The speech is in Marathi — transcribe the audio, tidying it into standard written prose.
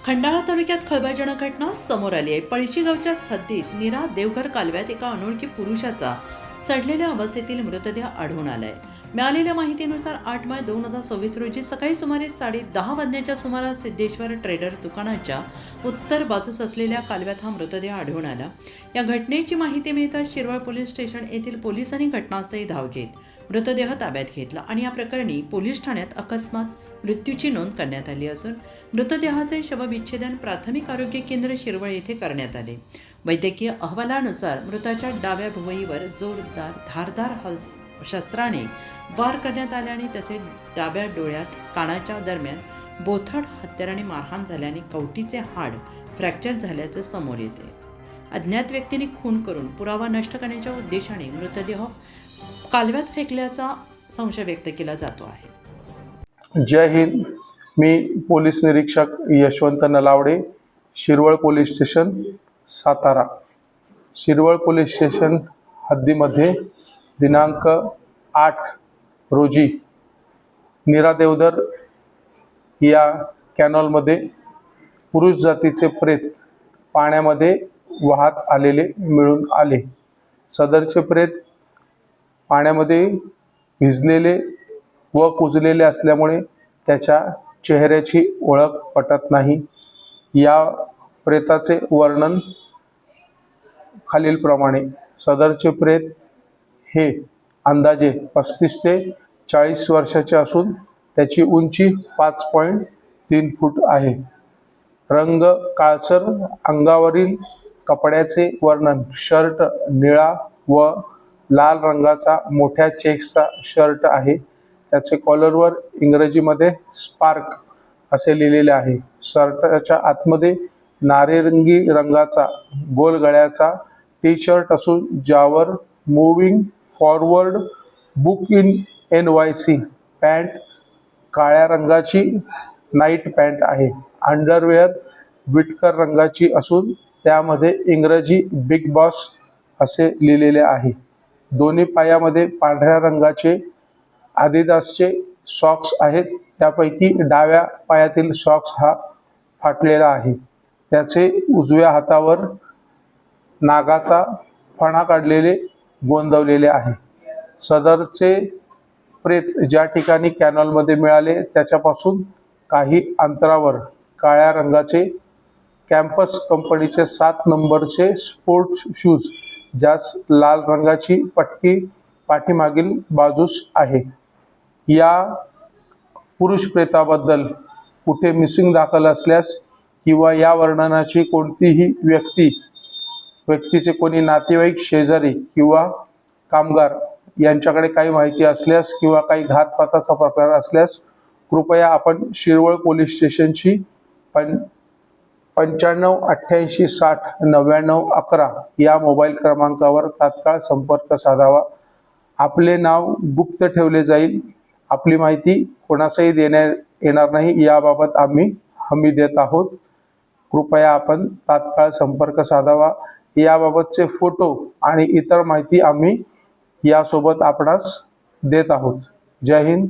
खंडाळा तालुक्यात खळबळजनक घटना समोर आली आहे। पळशी गावच्या हद्दीत नीरा देवघर कालव्यात एका अनोळखी पुरुषाचा सडलेल्या अवस्थेतील मृतदेह आढळून आलाय। मिळालेल्या माहितीनुसार 8 मे 2026 रोजी सकाळी सुमारे 10:30 वाजण्याच्या सुमारास सिद्धेश्वर ट्रेडर दुकानाच्या उत्तर बाजूस असलेल्या कालव्यात हा मृतदेह आढळून आला। या घटनेची माहिती मिळताच शिरवळ पोलीस स्टेशन येथील पोलिसांनी घटनास्थळी धाव घेत मृतदेह ताब्यात घेतला आणि या प्रकरणी पोलीस ठाण्यात अकस्मात मृत्यूची नोंद करण्यात आली असून मृतदेहाचे शवविच्छेदन प्राथमिक आरोग्य केंद्र शिरवळ येथे करण्यात आले। वैद्यकीय अहवालानुसार मृताच्या डाव्या भुवईवर जोरदार धारदार शस्त्राने वार करण्यात आल्याने तसेच डाव्या डोळ्यात कानाच्या दरम्यान बोथट हत्याराने मारहाण झाल्याने कवटीचे हाड फ्रॅक्चर झाल्याचे समोर येते। अज्ञात व्यक्तीने खून करून पुरावा नष्ट करण्याच्या उद्देशाने मृतदेह कालव्यात फेकल्याचा संशय व्यक्त केला जातो आहे। जय हिंद। मी पोलीस निरीक्षक Yashwant Nalawade, Shirwal police station, Satara. Shirwal police station हद्दीमध्ये दिनांक 8 रोजी नीरा देवधर या कॅनॉलमध्ये पुरुष जातीचे प्रेत पाण्यामध्ये वाहत आलेले मिळून आले। सदरचे प्रेत पाण्यामध्ये भिजलेले व कुजलेले असल्यामुळे त्याच्या चेहऱ्याची ओळख पटत नाही। या प्रेताचे वर्णन खालीलप्रमाणे। सदरचे प्रेत हे अंदाजे 35 ते 40 वर्षाचे असून त्याची उंची 5.3 फूट आहे। रंग काळसर, अंगावरील कपड्याचे वर्णन शर्ट निळा व लाल रंगाचा मोठ्या चेक्सचा शर्ट आहे। त्याचे कॉलरवर इंग्रजीमध्ये स्पार्क असे लिहिलेले आहे। शर्टाच्या आतमध्ये नारिंगी रंगाचा गोल गळ्याचा टी शर्ट असून ज्यावर moving forward book in NYC pant काळ्या रंगाची नाईट पॅन्ट आहे। अंडरवेअर विटकर रंगाची असून त्यामध्ये इंग्रजी बिग बॉस असे लिहिलेले आहे। दोन्ही पायामध्ये पांढऱ्या रंगाचे आदिदासचे सॉक्स आहेत। त्यापैकी डाव्या पायातील सॉक्स हा फाटलेला आहे। त्याचे उजव्या हातावर नागाचा फणा काढलेले गोंदवलेले आहे। सदरचे प्रेत ज्या ठिकाणी कॅनॉलमध्ये मिळाले त्याच्यापासून काही अंतरावर काळ्या रंगाचे कॅम्पस कंपनीचे 7 नंबरचे स्पोर्ट्स शूज ज्यास लाल रंगाची पट्टी पाठीमागील बाजूस आहे। या पुरुष प्रेताबद्दल कुठे मिसिंग दाखल असल्यास किंवा या वर्णनाची कोणतीही व्यक्तीचे कोणी नातेवाईक, शेजारी किंवा कामगार यांच्याकडे काही माहिती असल्यास किंवा काही घातपाताचा प्रकार असल्यास कृपया आपण शिरवळ पोलीस स्टेशनची 95 88 60 99 11 या मोबाईल क्रमांकावर तात्काळ संपर्क साधावा। आपले नाव गुप्त ठेवले जाईल। आपली माहिती कोणासही देण्यात येणार नाही याबाबत आम्ही हमी देत आहोत। कृपया आपण तात्काळ संपर्क साधावा। याबाबतचे फोटो आणि इतर माहिती आम्ही यासोबत आपणास देत आहोत। जय हिंद।